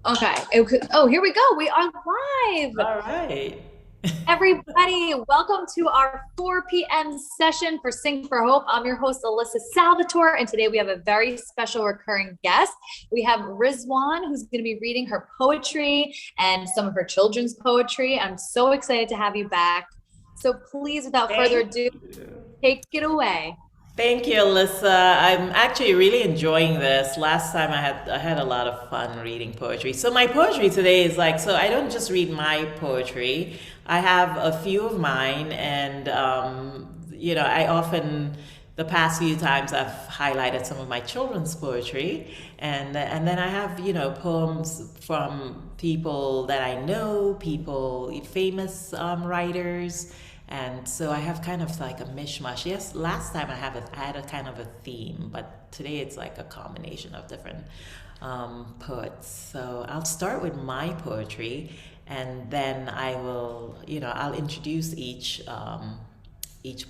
Okay. Oh, here we go. We are live. All right. Everybody, welcome to our 4 p.m. session for Sing for Hope. I'm your host, Alyssa Salvatore, and today we have a very special recurring guest. We have Rizwan, who's going to be reading her poetry and some of her children's poetry. I'm so excited to have you back. So please, without further Thank ado, you. take it away. Thank you, Alyssa. I'm actually really enjoying this. Last time I had a lot of fun reading poetry. So my poetry today is like, so I don't just read my poetry. I have a few of mine, and I often, the past few times I've highlighted some of my children's poetry, and then I have poems from people that I know, people famous writers. And so I have kind of like a mishmash. Yes, last time I had a kind of a theme, but today it's like a combination of different poets. So I'll start with my poetry, and then I'll introduce each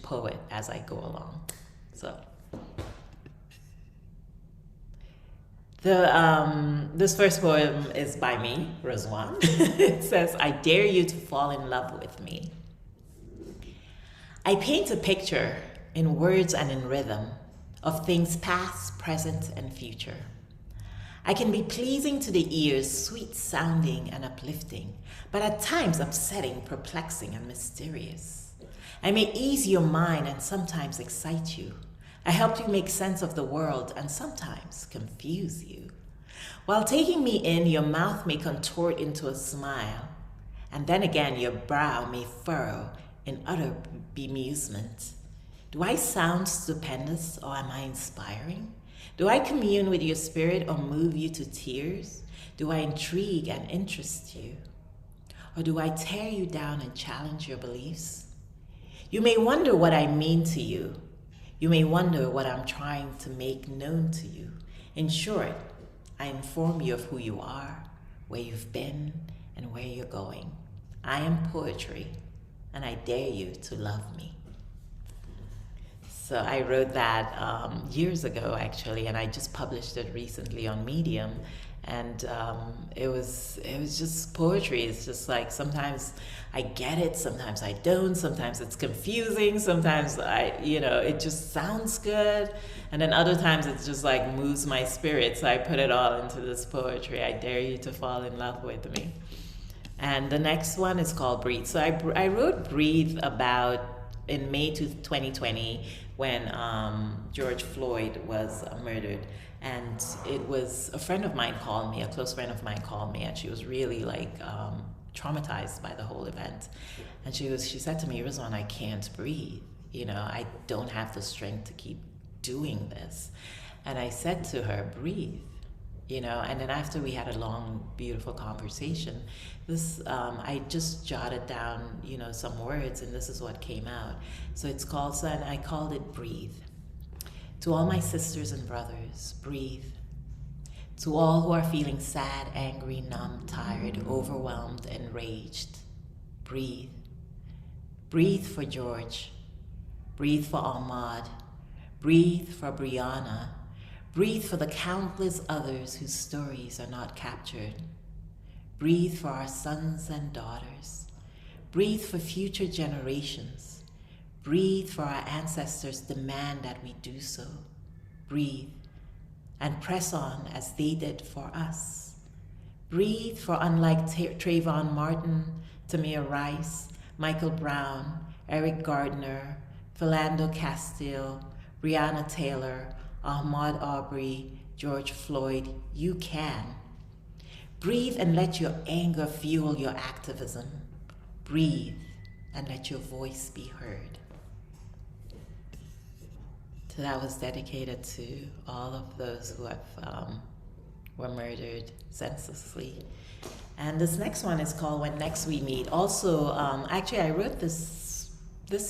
poet as I go along. So this first poem is by me, Rizwan. It says, "I dare you to fall in love with me." I paint a picture in words and in rhythm of things past, present, and future. I can be pleasing to the ears, sweet sounding and uplifting, but at times upsetting, perplexing, and mysterious. I may ease your mind and sometimes excite you. I help you make sense of the world and sometimes confuse you. While taking me in, your mouth may contort into a smile, and then again your brow may furrow in utter bemusement. Do I sound stupendous or am I inspiring? Do I commune with your spirit or move you to tears? Do I intrigue and interest you? Or do I tear you down and challenge your beliefs? You may wonder what I mean to you. You may wonder what I'm trying to make known to you. In short, I inform you of who you are, where you've been, and where you're going. I am poetry, and I dare you to love me. So I wrote that years ago, actually, and I just published it recently on Medium. And it was just poetry. It's just like sometimes I get it, sometimes I don't, sometimes it's confusing, sometimes it just sounds good, and then other times it's just like moves my spirit. So I put it all into this poetry. I dare you to fall in love with me. And the next one is called Breathe. So I wrote Breathe about in May 2020 when George Floyd was murdered. And it was a friend of mine called me, a close friend of mine called me, and she was really like traumatized by the whole event. And she said to me, "Rizwan, I can't breathe. I don't have the strength to keep doing this." And I said to her, "Breathe." And then after we had a long beautiful conversation, this I just jotted down some words, and this is what came out. So and I called it Breathe. To all my sisters and brothers, breathe. To all who are feeling sad, angry, numb, tired, overwhelmed, enraged, breathe. Breathe for George. Breathe for Ahmad. Breathe for Brianna. Breathe for the countless others whose stories are not captured. Breathe for our sons and daughters. Breathe for future generations. Breathe for our ancestors demand that we do so. Breathe and press on as they did for us. Breathe for unlike Trayvon Martin, Tamir Rice, Michael Brown, Eric Gardner, Philando Castile, Breonna Taylor, Ahmaud Arbery, George Floyd. You can. Breathe and let your anger fuel your activism. Breathe and let your voice be heard. So that was dedicated to all of those who were murdered senselessly. And this next one is called When Next We Meet. Also, actually, I wrote this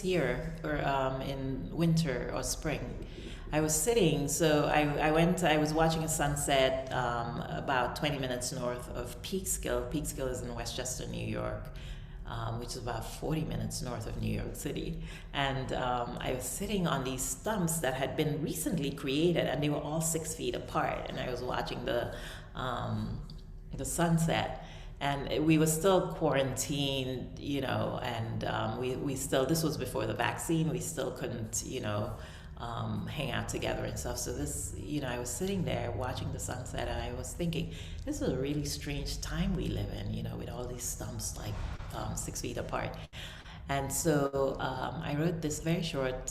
year, or in winter or spring. I was sitting, so I was watching a sunset about 20 minutes north of Peekskill. Peekskill is in Westchester, New York, which is about 40 minutes north of New York City. And I was sitting on these stumps that had been recently created, and they were all 6 feet apart. And I was watching the sunset. And we were still quarantined, you know, and we still, this was before the vaccine, we still couldn't, you know, hang out together and stuff. So this, you know, I was sitting there watching the sunset and I was thinking, this is a really strange time we live in, you know, with all these stumps like 6 feet apart. And so I wrote this very short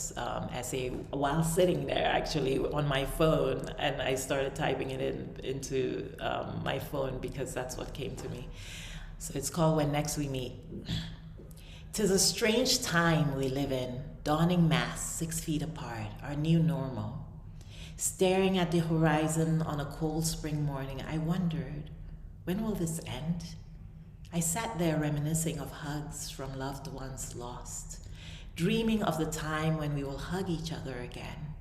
essay while sitting there, actually, on my phone, and I started typing it into my phone because that's what came to me. So it's called When Next We Meet. 'Tis a strange time we live in, dawning mass 6 feet apart, our new normal. Staring at the horizon on a cold spring morning, I wondered, when will this end? I sat there reminiscing of hugs from loved ones lost, dreaming of the time when we will hug each other again.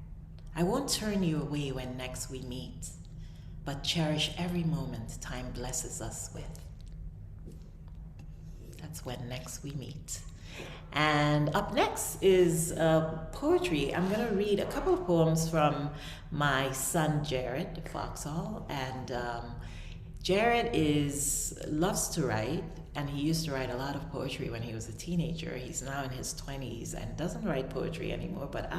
I won't turn you away when next we meet, but cherish every moment time blesses us with. That's When Next We Meet. And up next is poetry. I'm going to read a couple of poems from my son Jared Foxhall, and Jared loves to write, and he used to write a lot of poetry when he was a teenager. He's now in his 20s and doesn't write poetry anymore, but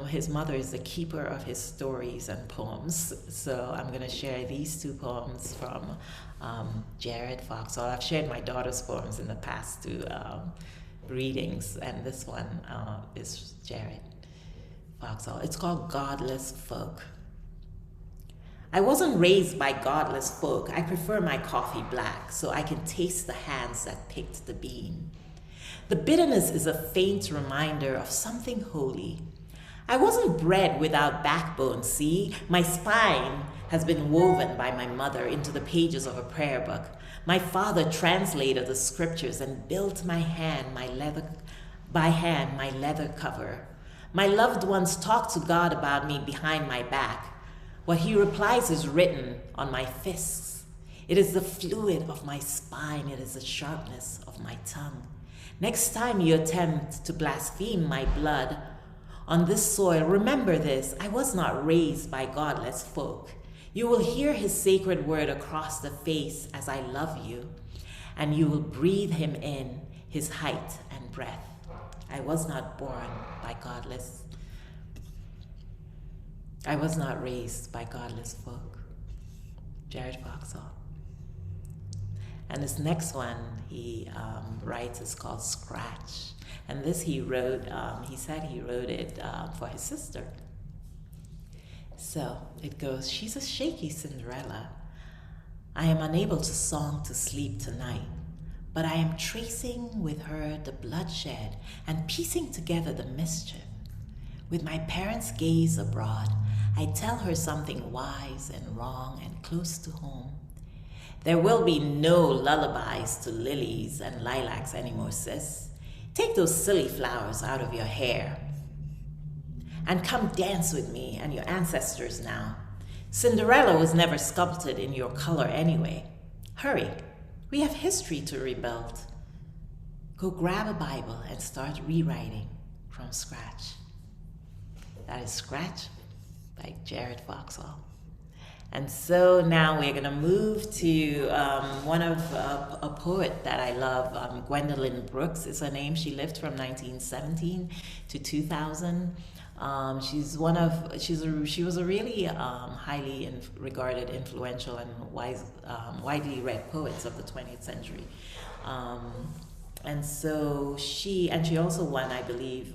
his mother is the keeper of his stories and poems. So I'm going to share these two poems from Jared Foxhall. I've shared my daughter's poems in the past two readings, and this one is Jared Foxhall. It's called Godless Folk. I wasn't raised by godless folk. I prefer my coffee black so I can taste the hands that picked the bean. The bitterness is a faint reminder of something holy. I wasn't bred without backbone, see? My spine has been woven by my mother into the pages of a prayer book. My father translated the scriptures and built by hand my leather cover. My loved ones talk to God about me behind my back. What he replies is written on my fists. It is the fluid of my spine. It is the sharpness of my tongue. Next time you attempt to blaspheme my blood on this soil, remember this: I was not raised by godless folk. You will hear his sacred word across the face as I love you, and you will breathe him in, his height and breath. I was not raised by godless folk. Jared Foxhall. And this next one he writes is called Scratch. And this he said he wrote it for his sister. So it goes, she's a shaky Cinderella. I am unable to song to sleep tonight, but I am tracing with her the bloodshed and piecing together the mischief. With my parents' gaze abroad, I tell her something wise and wrong and close to home. There will be no lullabies to lilies and lilacs anymore, sis. Take those silly flowers out of your hair and come dance with me and your ancestors now. Cinderella was never sculpted in your color anyway. Hurry, we have history to rebuild. Go grab a Bible and start rewriting from scratch. That is Scratch by Jared Foxhall. And so now we're going to move to a poet that I love. Gwendolyn Brooks is her name. She lived from 1917 to 2000. She was a really highly regarded, influential, and widely read poet of the 20th century. And so she also won, I believe,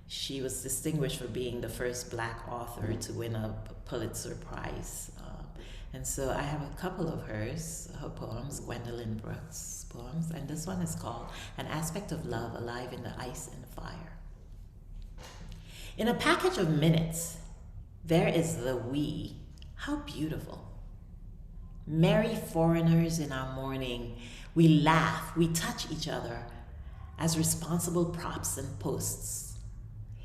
she was distinguished for being the first Black author to win a Pulitzer Prize. And so I have a couple of her poems, Gwendolyn Brooks' poems, and this one is called An Aspect of Love Alive in the Ice and Fire. In a package of minutes, there is the we. How beautiful. Merry foreigners in our mourning, we laugh, we touch each other as responsible props and posts.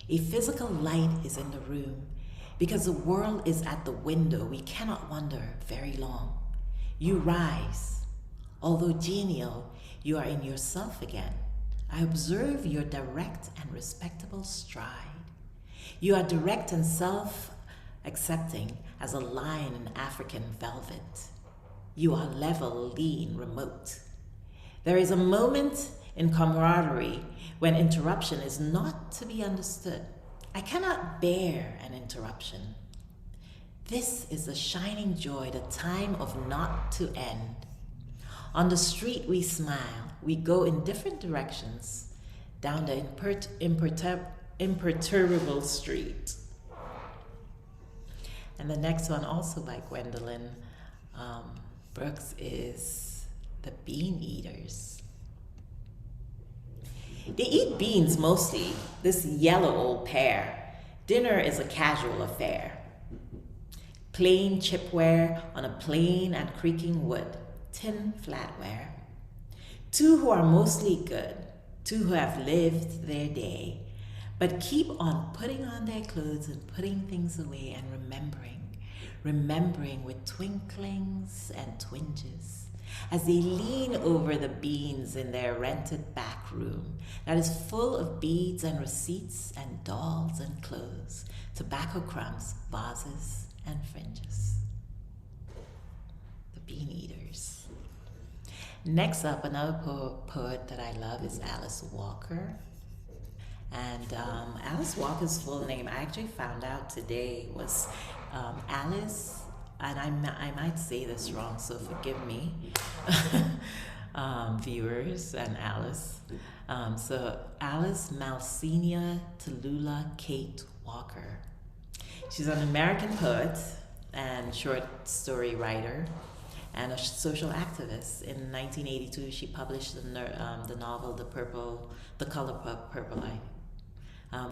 A physical light is in the room because the world is at the window. We cannot wander very long. You rise. Although genial, you are in yourself again. I observe your direct and respectable stride. You are direct and self-accepting as a lion in African velvet. You are level, lean, remote. There is a moment in camaraderie when interruption is not to be understood. I cannot bear an interruption. This is the shining joy, the time of not to end. On the street we smile, we go in different directions down the imperturbable street. And the next one, also by Gwendolyn Brooks, is The Bean Eaters. They eat beans mostly, this yellow old pair. Dinner is a casual affair. Plain chipware on a plain and creaking wood, tin flatware. Two who are mostly good, two who have lived their day, but keep on putting on their clothes and putting things away and remembering with twinklings and twinges as they lean over the beans in their rented back room that is full of beads and receipts and dolls and clothes, tobacco crumbs, vases, and fringes. The Bean Eaters. Next up, another poet that I love is Alice Walker. And Alice Walker's full name, I actually found out today, was Alice, and I might say this wrong, so forgive me, viewers and Alice. So Alice Malsenia Tallulah Kate Walker. She's an American poet and short story writer and a social activist. In 1982, she published the novel The Color Purple Eye,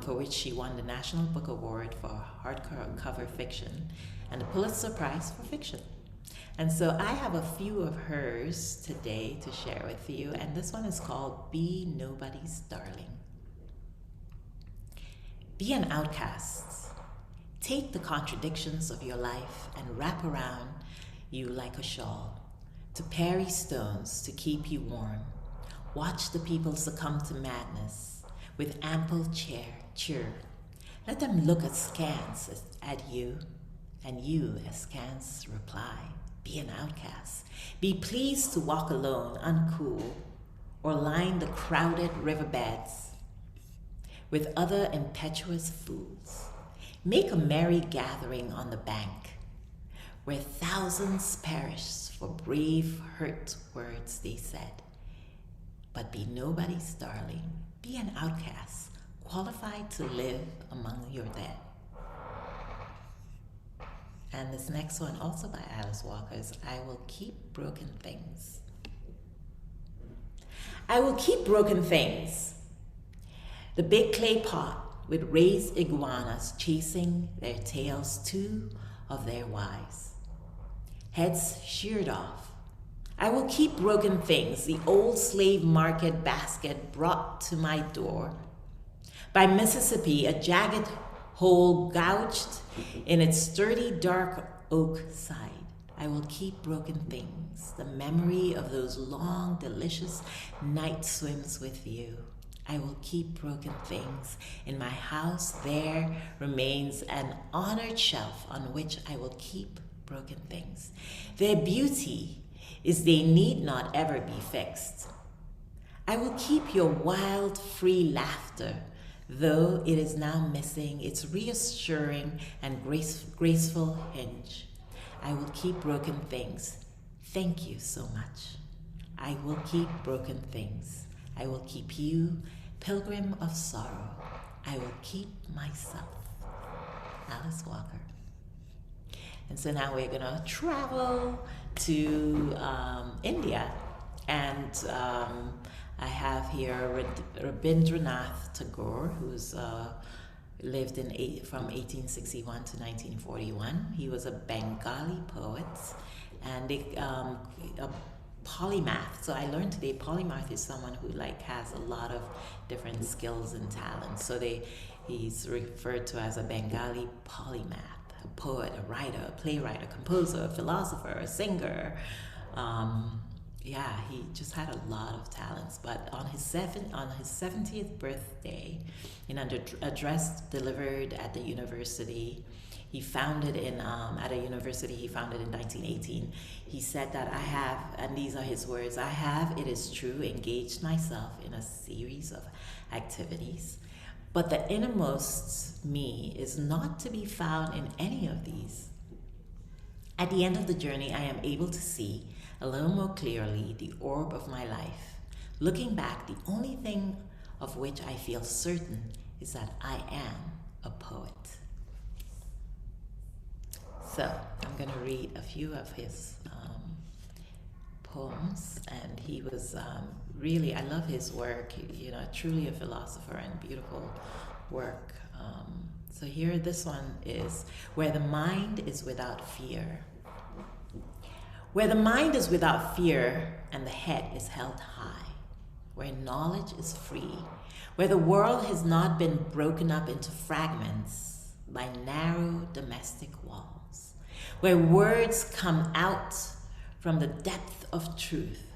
for which she won the National Book Award for hardcover fiction and the Pulitzer Prize for fiction. And so I have a few of hers today to share with you, and this one is called Be Nobody's Darling. Be an outcast. Take the contradictions of your life and wrap around you like a shawl, to parry stones to keep you warm. Watch the people succumb to madness with ample cheer. Let them look askance at you, and you askance reply. Be an outcast. Be pleased to walk alone, uncool, or line the crowded riverbeds with other impetuous fools. Make a merry gathering on the bank, where thousands perished for brave hurt words they said. But be nobody's darling. Be an outcast, qualified to live among your dead. And this next one, also by Alice Walker, is I Will Keep Broken Things. I will keep broken things. The big clay pot with raised iguanas chasing their tails, two of their wives. Heads sheared off. I will keep broken things, the old slave market basket brought to my door. By Mississippi, a jagged hole gouged in its sturdy dark oak side. I will keep broken things, the memory of those long, delicious night swims with you. I will keep broken things. In my house there remains an honored shelf on which I will keep broken things. Their beauty is they need not ever be fixed. I will keep your wild, free laughter, though it is now missing its reassuring and graceful hinge. I will keep broken things. Thank you so much. I will keep broken things. I will keep you, pilgrim of sorrow. I will keep myself. Alice Walker. And so now we're gonna travel to India, and I have here Rabindranath Tagore, who's lived from 1861 to 1941. He was a Bengali poet and a polymath. So I learned today polymath is someone who has a lot of different skills and talents. So he's referred to as a Bengali polymath, a poet, a writer, a playwright, a composer, a philosopher, a singer. He just had a lot of talents. But on his 70th birthday, in an address delivered at the university, He founded in at a university. He founded in 1918. He said that I have, and these are his words, I have, it is true, engaged myself in a series of activities, but the innermost me is not to be found in any of these. At the end of the journey, I am able to see a little more clearly the orb of my life. Looking back, the only thing of which I feel certain is that I am a poet. So I'm going to read a few of his poems, and he was really, I love his work, truly a philosopher and beautiful work. So here, this one is, where the mind is without fear. Where the mind is without fear and the head is held high, where knowledge is free, where the world has not been broken up into fragments by narrow domestic walls, where words come out from the depth of truth,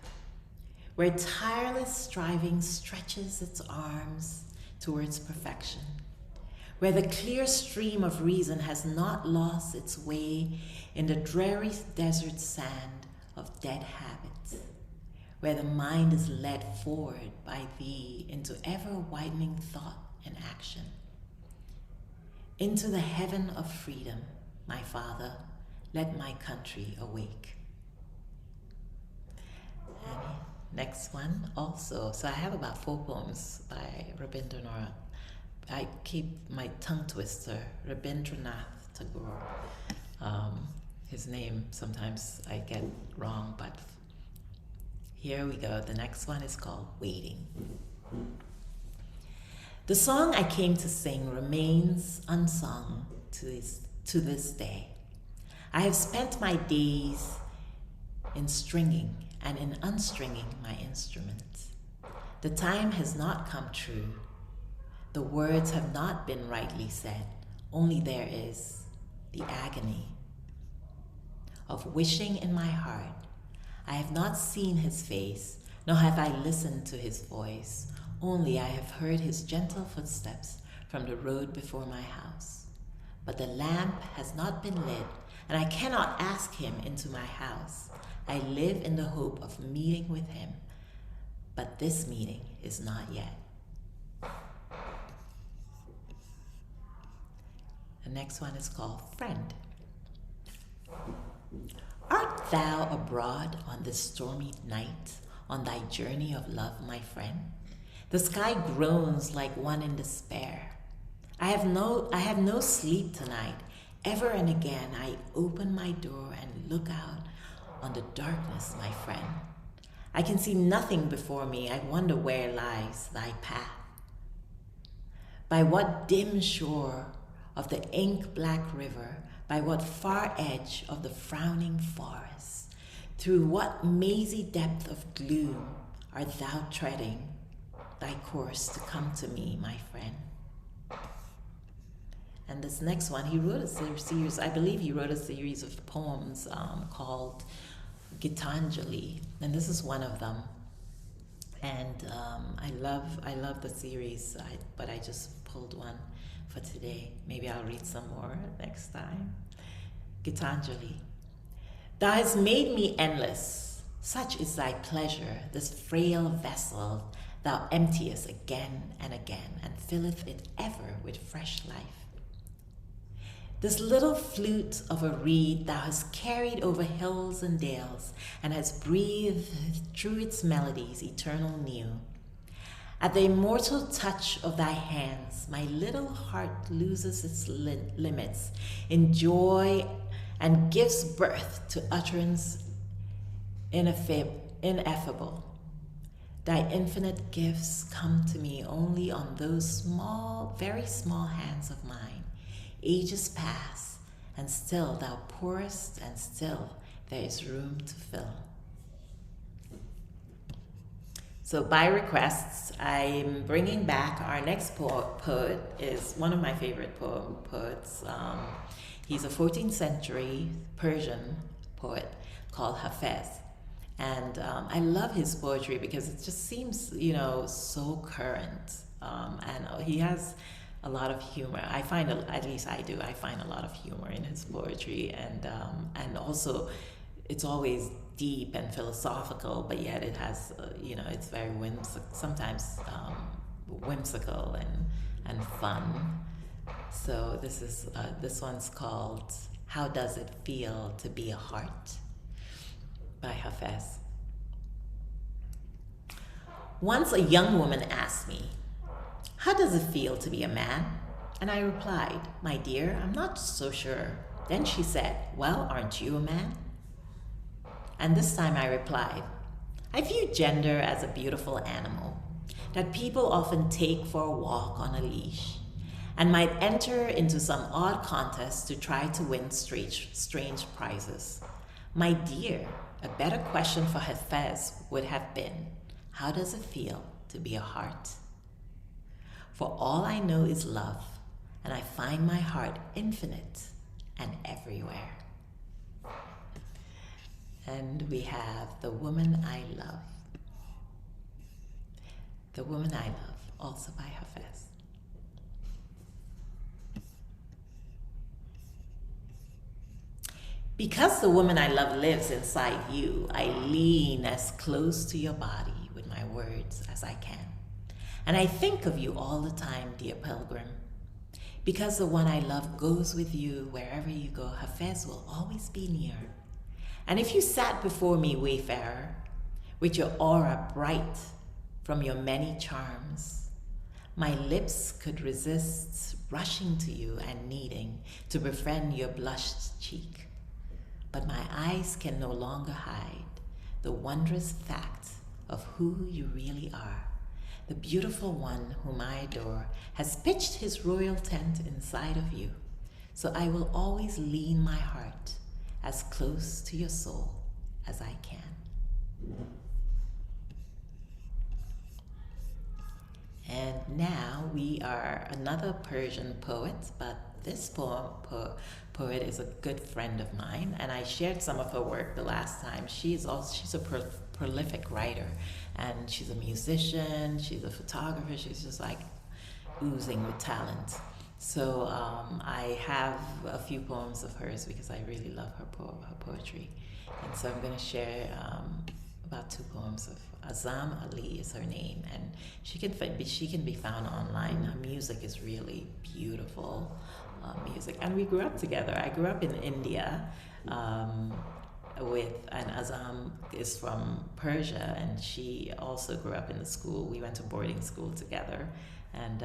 where tireless striving stretches its arms towards perfection, where the clear stream of reason has not lost its way in the dreary desert sand of dead habits, where the mind is led forward by thee into ever-widening thought and action. Into the heaven of freedom, my Father, let my country awake. And next one also. So I have about 4 poems by Rabindranath. I keep my tongue twister, Rabindranath Tagore. His name sometimes I get wrong, but here we go. The next one is called Waiting. The song I came to sing remains unsung to this day. I have spent my days in stringing and in unstringing my instrument. The time has not come true. The words have not been rightly said, only there is the agony of wishing in my heart. I have not seen his face, nor have I listened to his voice, only I have heard his gentle footsteps from the road before my house. But the lamp has not been lit, and I cannot ask him into my house. I live in the hope of meeting with him, but this meeting is not yet. The next one is called Friend. Art thou abroad on this stormy night, on thy journey of love, my friend? The sky groans like one in despair. I have no sleep tonight. Ever and again I open my door and look out on the darkness, my friend. I can see nothing before me. I wonder where lies thy path. By what dim shore of the ink-black river, by what far edge of the frowning forest, through what mazy depth of gloom art thou treading thy course to come to me, my friend? And this next one, he wrote a series, I believe he wrote a series of poems called Gitanjali, and this is one of them. And I love the series, but I just pulled one for today. Maybe I'll read some more next time. Gitanjali. Thou hast made me endless, such is thy pleasure, this frail vessel thou emptiest again and again, and filleth it ever with fresh life. This little flute of a reed thou hast carried over hills and dales, and hast breathed through its melodies eternal new. At the immortal touch of thy hands, my little heart loses its limits in joy and gives birth to utterance ineffable. Thy infinite gifts come to me only on those small, very small hands of mine. Ages pass, and still thou pourest, and still there is room to fill. So by requests, I'm bringing back our next poet is one of my favorite poets. He's a 14th century Persian poet called Hafez. And I love his poetry because it just seems, so current. And he has a lot of humor. At least I do. I find a lot of humor in his poetry, and also, it's always deep and philosophical, but yet it has, it's very sometimes whimsical and fun. So this one's called "How Does It Feel to Be a Heart" by Hafez. Once a young woman asked me, "How does it feel to be a man?" And I replied, "My dear, I'm not so sure." Then she said, "Well, aren't you a man?" And this time I replied, "I view gender as a beautiful animal that people often take for a walk on a leash and might enter into some odd contest to try to win strange prizes. My dear, a better question for Hafez would have been, how does it feel to be a heart? For all I know is love, and I find my heart infinite and everywhere." And we have "The Woman I Love." "The Woman I Love," also by Hafez. Because the woman I love lives inside you, I lean as close to your body with my words as I can. And I think of you all the time, dear pilgrim. Because the one I love goes with you wherever you go, Hafez will always be near. And if you sat before me, wayfarer, with your aura bright from your many charms, my lips could resist rushing to you and needing to befriend your blushed cheek. But my eyes can no longer hide the wondrous fact of who you really are. The beautiful one whom I adore has pitched his royal tent inside of you. So I will always lean my heart as close to your soul as I can. And now we are another Persian poet, but this poet is a good friend of mine, and I shared some of her work the last time. She's a prolific writer, and she's a musician, she's a photographer, she's just like oozing with talent. So I have a few poems of hers because I really love her poetry. And so I'm going to share about 2 poems of Azam Ali is her name, and she can be found online. Her music is really beautiful music, and we grew up together. I grew up in India, and Azam is from Persia, and she also grew up in the school. We went to boarding school together, and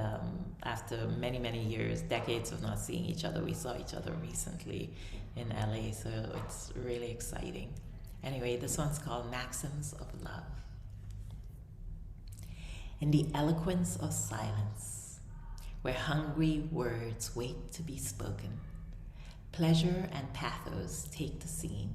after many years, decades of not seeing each other, we saw each other recently in LA, so it's really exciting. Anyway, this one's called Maxims of Love. In the eloquence of silence, where hungry words wait to be spoken, pleasure and pathos take the scene.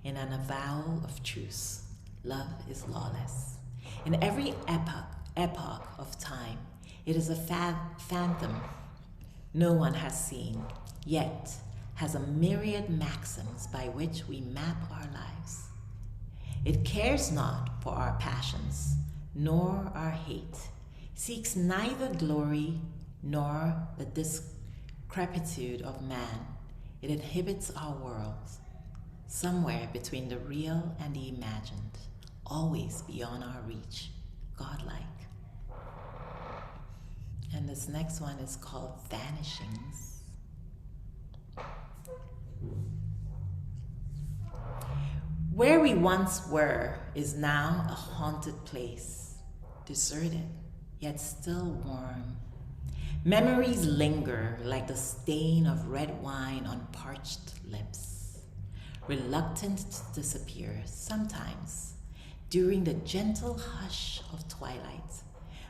In an avowal of truce, love is lawless. In every epoch of time, it is a phantom no one has seen, yet has a myriad maxims by which we map our lives. It cares not for our passions, nor our hate, seeks neither glory nor the discrepitude of man. It inhabits our worlds, somewhere between the real and the imagined, always beyond our reach, godlike. And this next one is called Vanishings. Where we once were is now a haunted place, deserted, yet still warm. Memories linger like the stain of red wine on parched lips, reluctant to disappear sometimes during the gentle hush of twilight.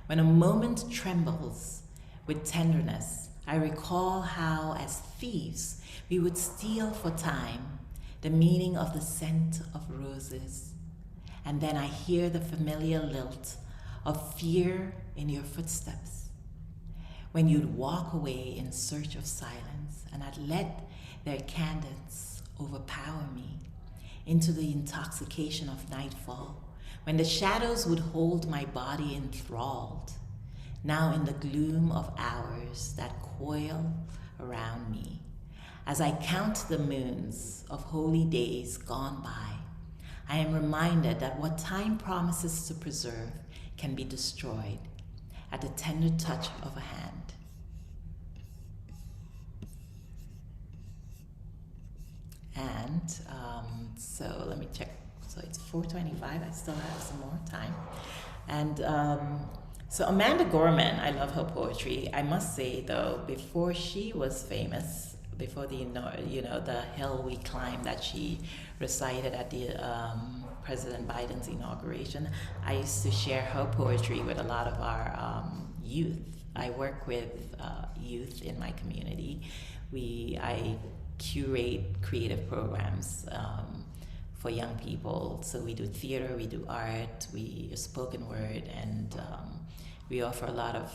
When a moment trembles with tenderness, I recall how, as thieves, we would steal for time the meaning of the scent of roses. And then I hear the familiar lilt of fear in your footsteps. When you'd walk away in search of silence, and I'd let their cadence overpower me into the intoxication of nightfall, when the shadows would hold my body enthralled. now in the gloom of hours that coil around me. As I count the moons of holy days gone by, I am reminded that what time promises to preserve can be destroyed at the tender touch of a hand. And so let me check. So it's 4:25. I still have some more time. And so Amanda Gorman, I love her poetry. I must say though, before she was famous, before the the hill we climbed that she recited at the President Biden's inauguration, I used to share her poetry with a lot of our youth. I work with youth in my community. I curate creative programs for young people. So we do theater, we do art, we spoken word, and we offer a lot of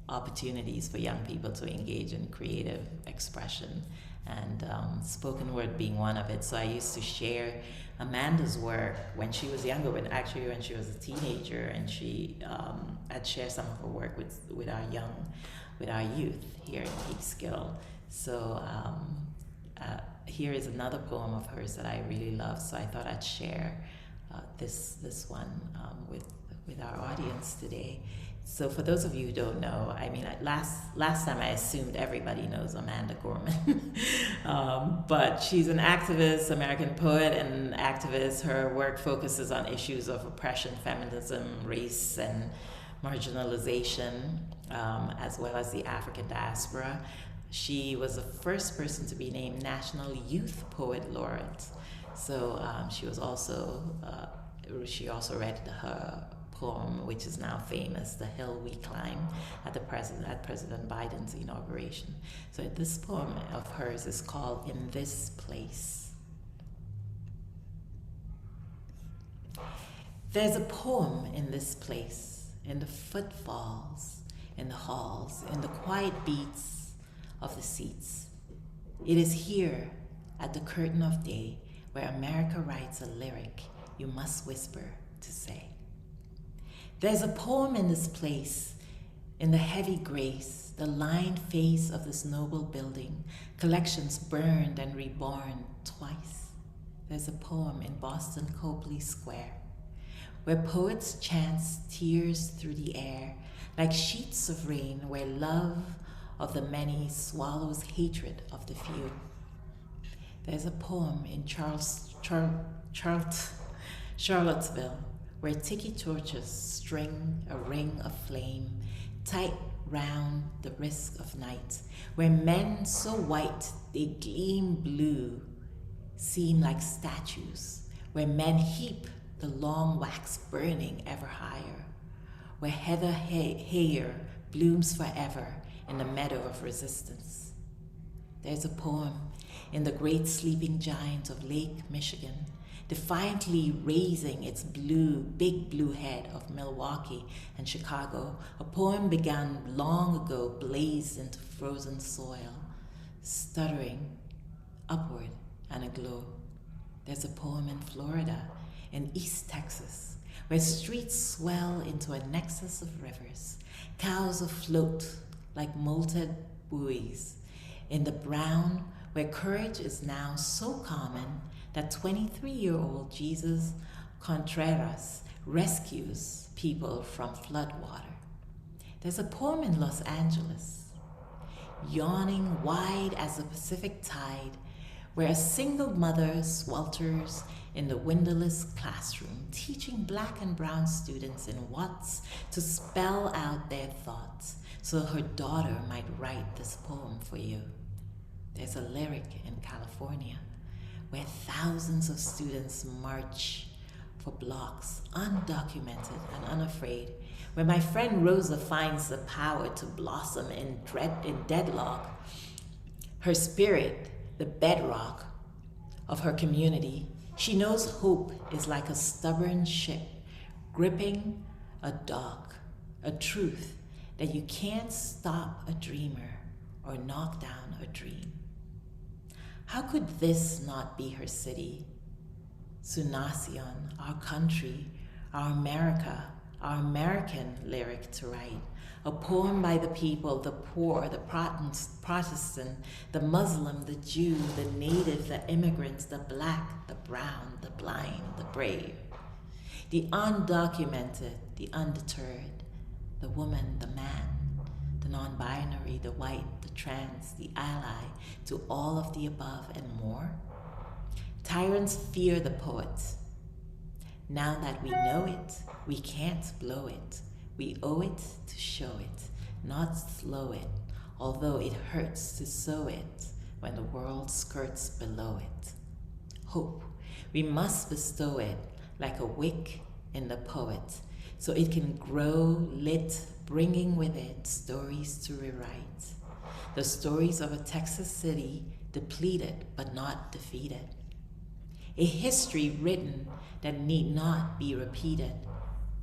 opportunities for young people to engage in creative expression, and spoken word being one of it. So I used to share Amanda's work when she was younger, when she was a teenager, and I'd share some of her work with our youth here in Peekskill. So here is another poem of hers that I really love. So I thought I'd share this one with our audience today. So for those of you who don't know, I mean, last time I assumed everybody knows Amanda Gorman, but she's an activist, American poet and activist. Her work focuses on issues of oppression, feminism, race, and marginalization, as well as the African diaspora. She was the first person to be named National Youth Poet Laureate. So she also read her poem, which is now famous, "The Hill We Climb," at President Biden's inauguration. So this poem of hers is called "In This Place." There's a poem in this place, in the footfalls, in the halls, in the quiet beats of the seats. It is here, at the curtain of day, where America writes a lyric you must whisper to say. There's a poem in this place, in the heavy grace, the lined face of this noble building, collections burned and reborn twice. There's a poem in Boston Copley Square, where poets chants tears through the air, like sheets of rain, where love of the many swallows hatred of the few. There's a poem in Charlottesville, where tiki torches string a ring of flame tight round the risk of night, where men so white they gleam blue seem like statues, where men heap the long wax burning ever higher, where heather hair blooms forever in the meadow of resistance. There's a poem in the great sleeping giant of Lake Michigan, defiantly raising its big blue head of Milwaukee and Chicago, a poem begun long ago, blazed into frozen soil, stuttering upward and aglow. There's a poem in Florida, in East Texas, where streets swell into a nexus of rivers, cows afloat like molted buoys, in the brown, where courage is now so common that 23-year-old Jesus Contreras rescues people from floodwater. There's a poem in Los Angeles, yawning wide as the Pacific tide, where a single mother swelters in the windowless classroom, teaching Black and brown students in Watts to spell out their thoughts, so her daughter might write this poem for you. There's a lyric in California, where thousands of students march for blocks, undocumented and unafraid, where my friend Rosa finds the power to blossom in deadlock. Her spirit, the bedrock of her community, she knows hope is like a stubborn ship gripping a dock, a truth that you can't stop a dreamer or knock down a dream. How could this not be her city? Sunacion, our country, our America, our American lyric to write, A poem by the people, the poor, the Protestant, the Muslim, the Jew, the native, the immigrants, the black, the brown, the blind, the brave, the undocumented, the undeterred, the woman, the man, the non-binary, the white, the trans, the ally, to all of the above and more. Tyrants fear the poet. Now that we know it, we can't blow it. We owe it to show it, not slow it, although it hurts to sow it when the world skirts below it. Hope, we must bestow it like a wick in the poet, so it can grow lit, bringing with it stories to rewrite. The stories of a Texas city depleted but not defeated. A history written that need not be repeated.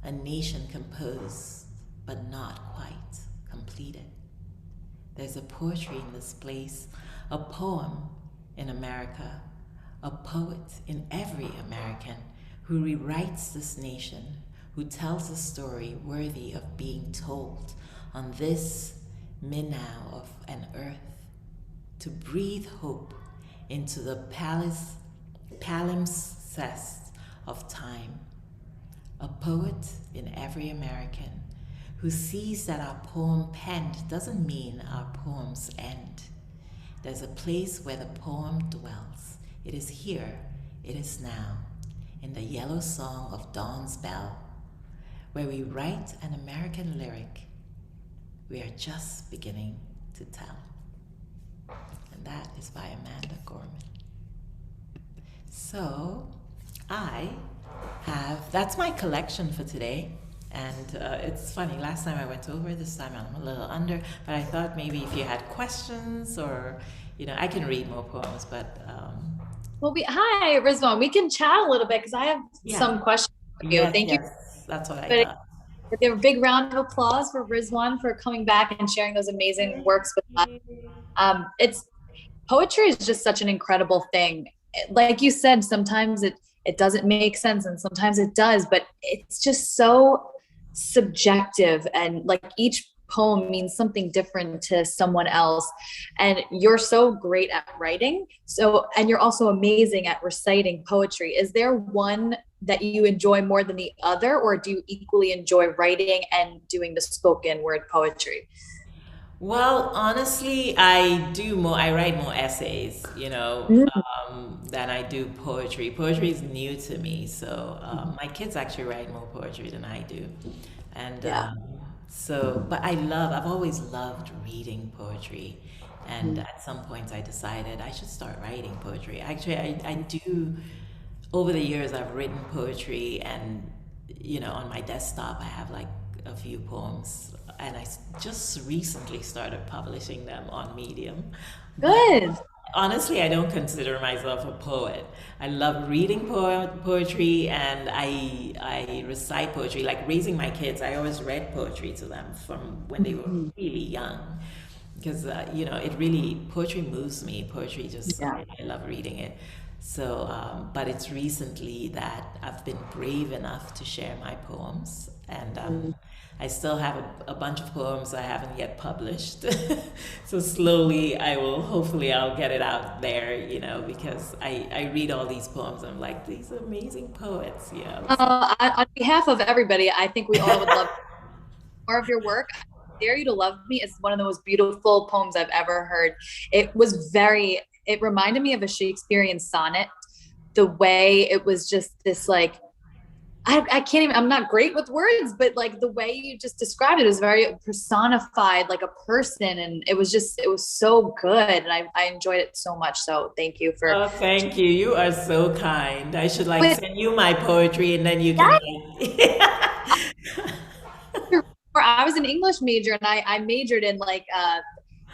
A nation composed but not quite completed. There's a poetry in this place, a poem in America, a poet in every American who rewrites this nation, who tells a story worthy of being told on this minnow of an earth, to breathe hope into the palimpsest of time. A poet in every American who sees that our poem penned doesn't mean our poems end. There's a place where the poem dwells. It is here, it is now, in the yellow song of dawn's bell, where we write an American lyric we are just beginning to tell. And that is by Amanda Gorman. So that's my collection for today. And it's funny, last time I went over, this time I'm a little under, but I thought maybe if you had questions or, I can read more poems, but... Well, hi, Rizwan. We can chat a little bit because I have some questions for you. Yes, Thank you. That's what I thought. Give a big round of applause for Rizwan for coming back and sharing those amazing works with us. Poetry is just such an incredible thing. Like you said, sometimes it doesn't make sense and sometimes it does, but it's just so subjective, and like each poem means something different to someone else. And you're so great at writing, and you're also amazing at reciting poetry. Is there one that you enjoy more than the other, or do you equally enjoy writing and doing the spoken word poetry? Well, honestly, I write more essays, than I do poetry. Poetry is new to me, so my kids actually write more poetry than I do. And but I've always loved reading poetry. And at some point I decided I should start writing poetry. Actually, I do, over the years, I've written poetry, and, on my desktop, I have like a few poems, and I just recently started publishing them on Medium. Good. But honestly, I don't consider myself a poet. I love reading poetry, and I recite poetry. Like raising my kids, I always read poetry to them from when they were really young, because poetry moves me. Poetry just I love reading it. So, but it's recently that I've been brave enough to share my poems, and I still have a bunch of poems I haven't yet published. So slowly hopefully I'll get it out there, because I read all these poems and I'm like, these amazing poets, On behalf of everybody, I think we all would love more of your work. Dare You to Love Me is one of the most beautiful poems I've ever heard. It reminded me of a Shakespearean sonnet. The way it was just this like, I can't even, I'm not great with words, but like the way you just described it is very personified, like a person. And it was so good. And I enjoyed it so much. So thank you for. Oh, thank you. You are so kind. I should send you my poetry, and then you can. I was an English major, and I majored in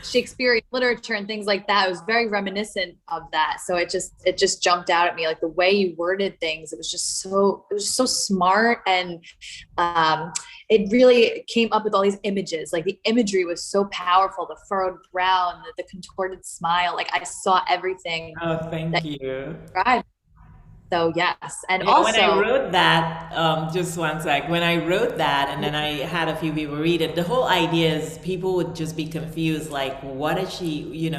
Shakespearean literature and things like that. It was very reminiscent of that. So it just jumped out at me, like the way you worded things. It was so smart. And it really came up with all these images. Like the imagery was so powerful, the furrowed brow, the contorted smile. Like I saw everything. Oh, thank you. Described. So yes. And Yeah, when I also, wrote that, just one sec. When I wrote that, and then I had a few people read it, the whole idea is people would just be confused, like, what is she,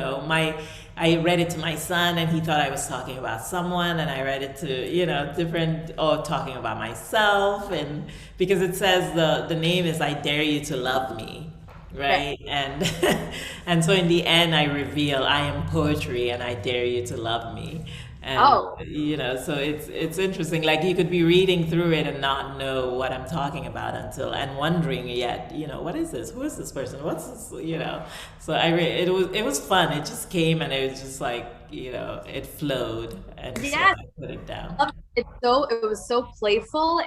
I read it to my son, and he thought I was talking about someone, and I read it to, different, or talking about myself, and because it says the name is I Dare You to Love Me, right. right? And and so in the end, I reveal I am poetry, and I dare you to love me. And Oh, so it's interesting. Like you could be reading through it and not know what I'm talking about until and wondering yet, what is this? Who is this person? What's this? So it was fun. It just came and it was just like it flowed, and so yes. I put it down. It was so playful,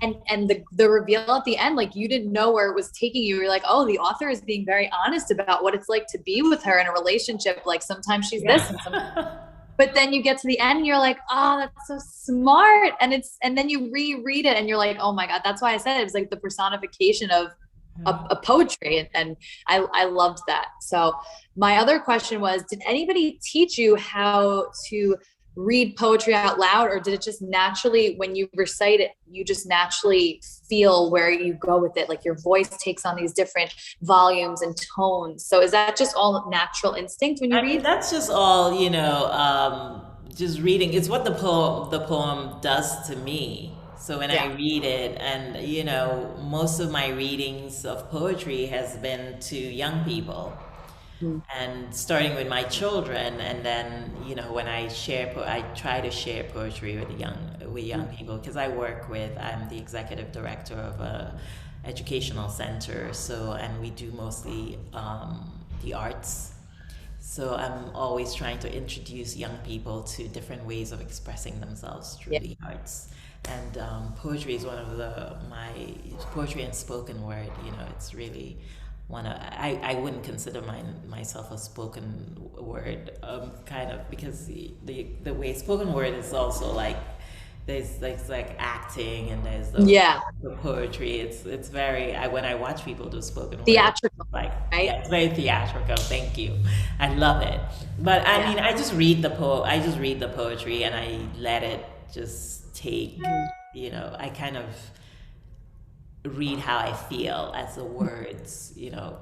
and the reveal at the end, like you didn't know where it was taking you. You're like, oh, the author is being very honest about what it's like to be with her in a relationship. Like sometimes she's this and sometimes, Yeah. but then you get to the end and you're like, oh, that's so smart. And then you reread it and you're like, oh my God, that's why I said it was like the personification of a poetry. And I loved that. So my other question was, did anybody teach you how to read poetry out loud, or did it just naturally, when you recite it, you just naturally feel where you go with it? Like your voice takes on these different volumes and tones. So is that just all natural instinct when you I mean, read? that's just all, just reading. It's what the poem does to me. So when Yeah. I read it, and most of my readings of poetry has been to young people, Mhm. and starting with my children, and then when I try to share poetry with young people, because I'm the executive director of a educational center, so, and we do mostly the arts. So I'm always trying to introduce young people to different ways of expressing themselves through Yeah. the arts. And poetry is one of my poetry and spoken word. It's really I wouldn't consider myself a spoken word kind of, because the way spoken word is also like there's like acting, and there's Yeah. the poetry. It's very when I watch people do spoken word, Theatrical, like, right? yeah, it's very theatrical. Thank you. I love it. But I Yeah. mean, I just read the poetry, and I let it just take, Mhm. I kind of read how I feel as the words,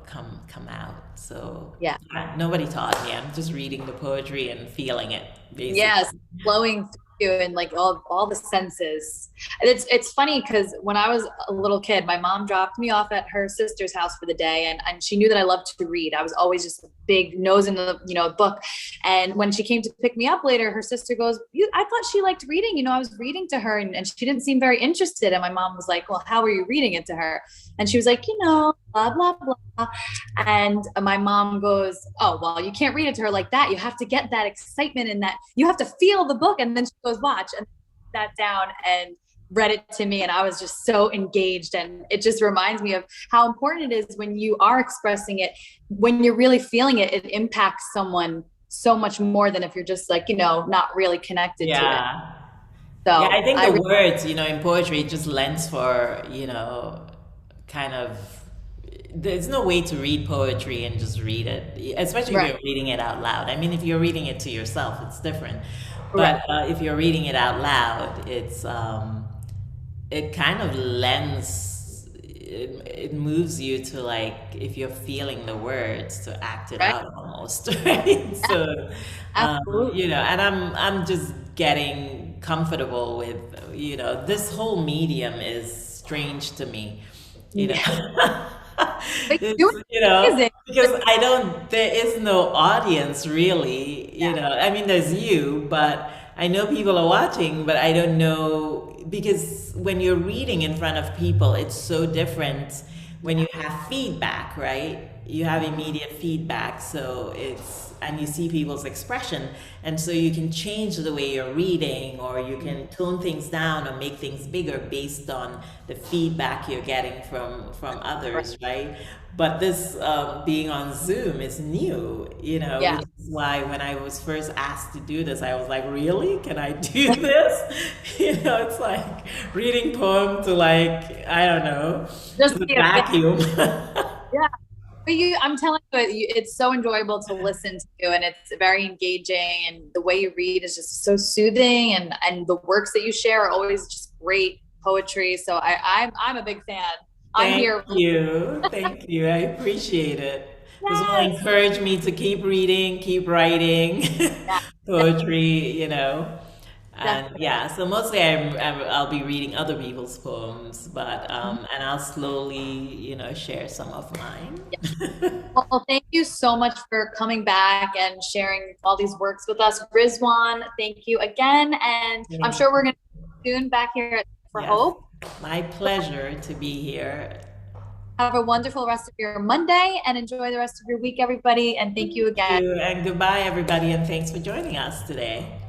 come out. So Yeah. nobody taught me. I'm just reading the poetry and feeling it, Yes, basically. flowing through you and like all the senses. And it's funny because when I was a little kid, my mom dropped me off at her sister's house for the day, and she knew that I loved to read. I was always just a big nose in the book. And when she came to pick me up later, her sister goes, I thought she liked reading. I was reading to her, and she didn't seem very interested. And my mom was like, well, how are you reading it to her? And she was like, blah blah blah. And my mom goes, oh, well, you can't read it to her like that. You have to get that excitement, and that you have to feel the book. And then she goes, watch, and sat down and read it to me. And I was just so engaged. And it just reminds me of how important it is when you are expressing it, when you're really feeling it, it impacts someone so much more than if you're just like, not really connected to it. Yeah. Yeah, I So think I the really, words, in poetry, it just lends for, kind of, there's no way to read poetry and just read it, especially if right, you're reading it out loud. I mean, if you're reading it to yourself, it's different. right, But if you're reading it out loud, it kind of it moves you to, like, if you're feeling the words, to act it right. out almost, right? Yeah, So, absolutely. and I'm just getting comfortable with, this whole medium is strange to me, you know. Yeah. But you're It's, doing amazing. because there is no audience really, I mean, there's you, but I know people are watching, but I don't know, because when you're reading in front of people, it's so different when Yeah. you have feedback, right? You have immediate feedback, so and you see people's expression, and so you can change the way you're reading, or you can tone things down or make things bigger based on the feedback you're getting from Right. others, right? But this being on Zoom is new, Yeah. which is why when I was first asked to do this, I was like, really? Can I do this? It's like reading poem to, like, I don't know, to Just the yeah, vacuum. yeah. But I'm telling you, it's so enjoyable to listen to, and it's very engaging. And the way you read is just so soothing, and the works that you share are always just great poetry. So I'm a big fan. I'm Thank here. you. Thank you. I appreciate it. This will Yes. encourage me to keep reading, keep writing Yeah, poetry, you know. And definitely. yeah, so mostly I'll be reading other people's poems, but and I'll slowly, share some of Yeah. mine. Well, thank you so much for coming back and sharing all these works with us. Rizwan, thank you again. And I'm Thank sure we're you. going to soon back here for Yes, Hope. my pleasure to be here. Have a wonderful rest of your Monday and enjoy the rest of your week, everybody. And thank you Thank again. you, and goodbye, everybody, and thanks for joining us today.